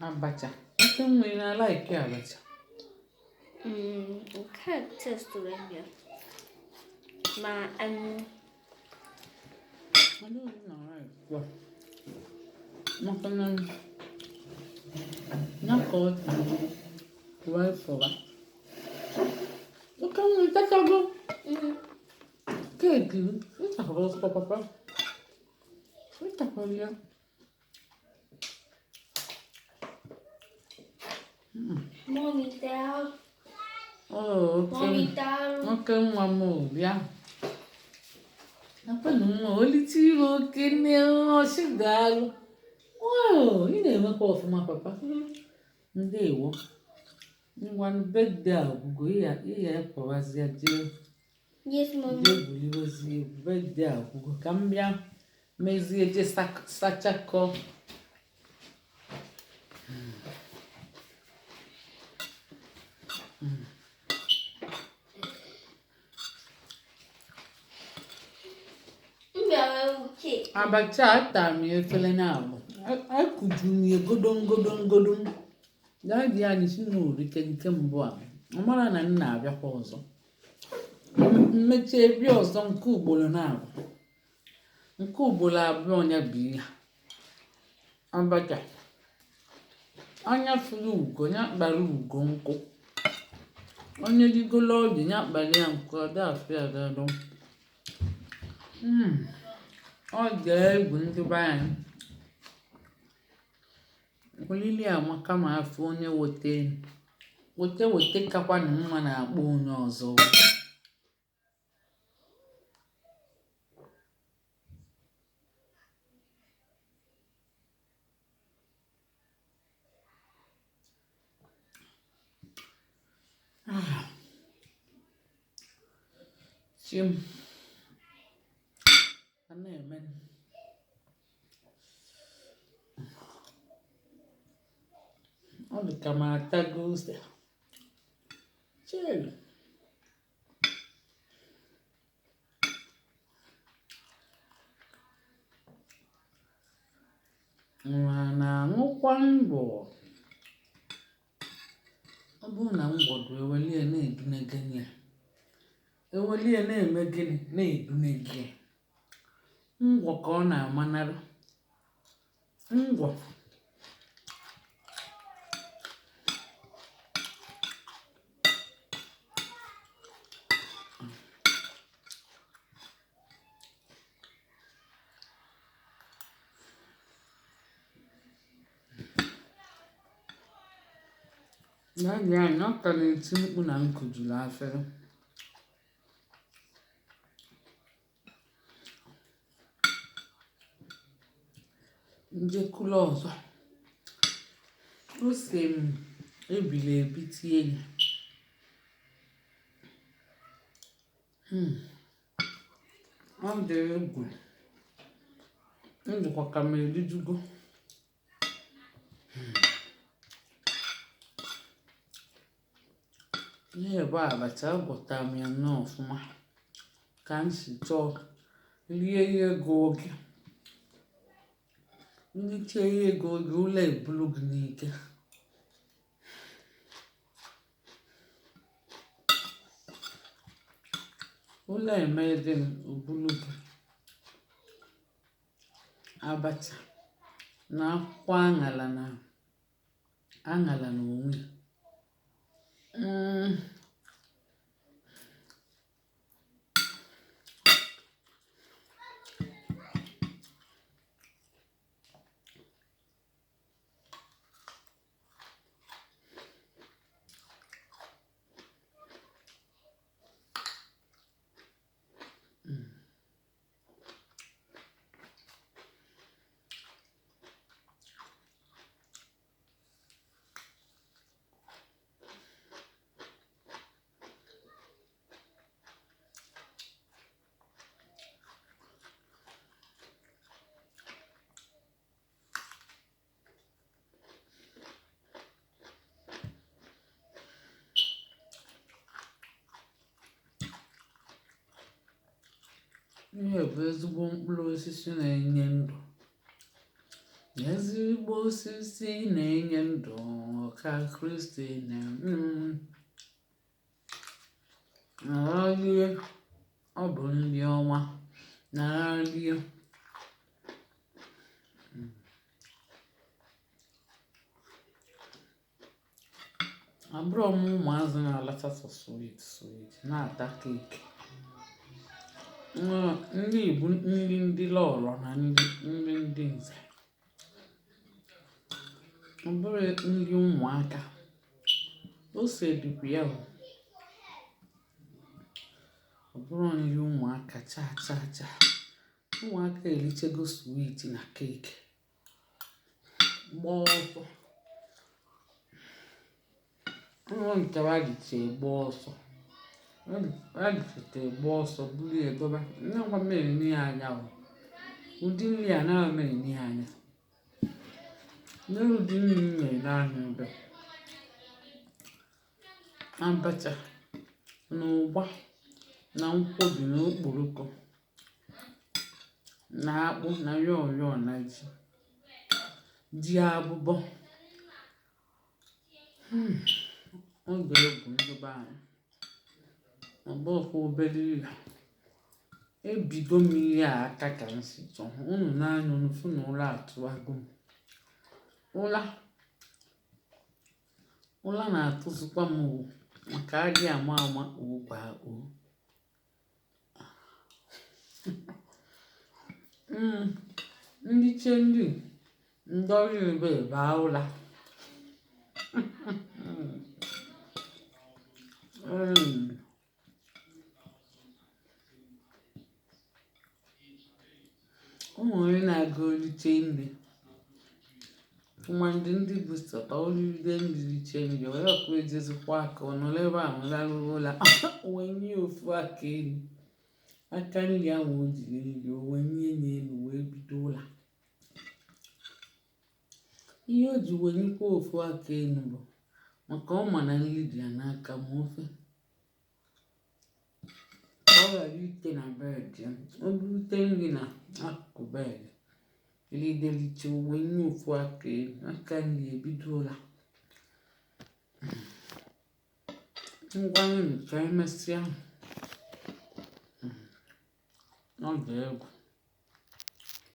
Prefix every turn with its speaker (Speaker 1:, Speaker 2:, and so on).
Speaker 1: Abacha. Something I like abacha.
Speaker 2: Okay, test to review. Ma,
Speaker 1: I don't know, right? Well, nothing. Not good. Right for that. Look how many that's all go. Cake. What's a horse, papa? What's a horse?
Speaker 2: mommy down,
Speaker 1: Oh,
Speaker 2: mommy
Speaker 1: okay.
Speaker 2: down.
Speaker 1: Okay, one more, yeah. Apa numa oli tiro kene o shigalo. Wow, ine emekwa ọfụma papa. Ndewo. Ngwan birthday agwụgo iya ekwawazi je
Speaker 2: Yes, mommy.
Speaker 1: je bulirozi birthday agwụgo ka m bịa mezie je sachakọ.
Speaker 2: Okay.
Speaker 1: Abacha ata m efele na abụ. Akuju m godongodongodon. Dadi anyị si n'orike nke mbụ a. Ọ mara na nna abịakwa ọzọ. Mmechie bịa ọzọ nke ugboro na-abụ. Nke ugboro abụọ onye bụ ihe. Abacha. Anya furu ugo ya kpara ugo nkụ. Onye rigolo ọjị ya kpara ya nkụ ọ dị afọ ya gadọ. Ọ ga-egwu ndị be anyị. Olili amaka ma afọ onye wete kakwa na mma na-akpọ onye ọzọ. Chim. Ana eme. Ọ dị ka m atago ose. Chee. Nwa na-aṅụkwa ngwọ. Ọ bụrụ na ngwọ dị ewelie na-edune gịnị ya. Ewelie na-eme gịnị na-edune gị. Ngwọ ka ọ na-amanara. Ngwọ. Dadi anyị ọ ka na-eti mkpu na nkujulu afere. Njekula ọzọ. Ose m ebili ebi tie ya. Ọ dị egwu. Ndụkwa ka m erijugo. Ihe bụ abacha agwọta m ya nnọọ ọfụma. Ka m si chọọ rie ya ego oge. Ndị chee ya ego oge ụlọ ebulu gị n'ike. Ụlọ eme dị obulu gị. Abacha na akwụkwọ aṅala na onwe. Ihe bụ ezigbo mkpụrụ osisi na-enye ndụ ezigbo osisi na-enye ndụ ka Kristi na-arịọ ọ bụ ndị ọma na-arịọ abụrụ m ụmụazị na-alacha sọ sweet na-ata keeki nri bụ nri ndị lọrọ na nri ndị nze ọ bụrụ nri ụmụaka ose dịkwa ya ọ bụrụ nri ụmụaka cha ụmụaka erichego sweet na keeki gbaa ọsọ ụmụ nke adịcha egbe ọsọ buru ya gọba nne ngwa mmiri n'ihe anya ụdị nri a na mmiri n'ihe anya n'elu ụdị nri mmiri n'anya ebe abacha na ụgba na nkwobi na okporoko na akpụ na yọọ na ji abụbọ ọ ga-egwu ndobe anyị ọgbọkwa obere ihe ebigo m ihe a aka ka nsi chọọ unu n'anya unu fụ na ụra atụwago m ụra na-atụzikwa m maka adị ama ogwe ndị chendi ndị ọrụ ebe baa ụra ụmụ onye na-aga olite nri ụmụndị ndị bụ sọta olide nri riche nri were ọkụ ejezikwa aka ọ nọrọ ebe ahụ larụrụ ụla onye ofu aka elu aka nri ahụ o jiri nri onye n'elu wee bido ụla ihe o ji wenyekwa ofu aka elu bụ maka ọ ma na nri dị ya n'aka ma ofe ọ ghara ite na bed ya o burute nri na akụkụ bed ilidelicha wenye ofu aka elu aka nri ebido ụla ngwa nri ka emesịa ọ dị egwu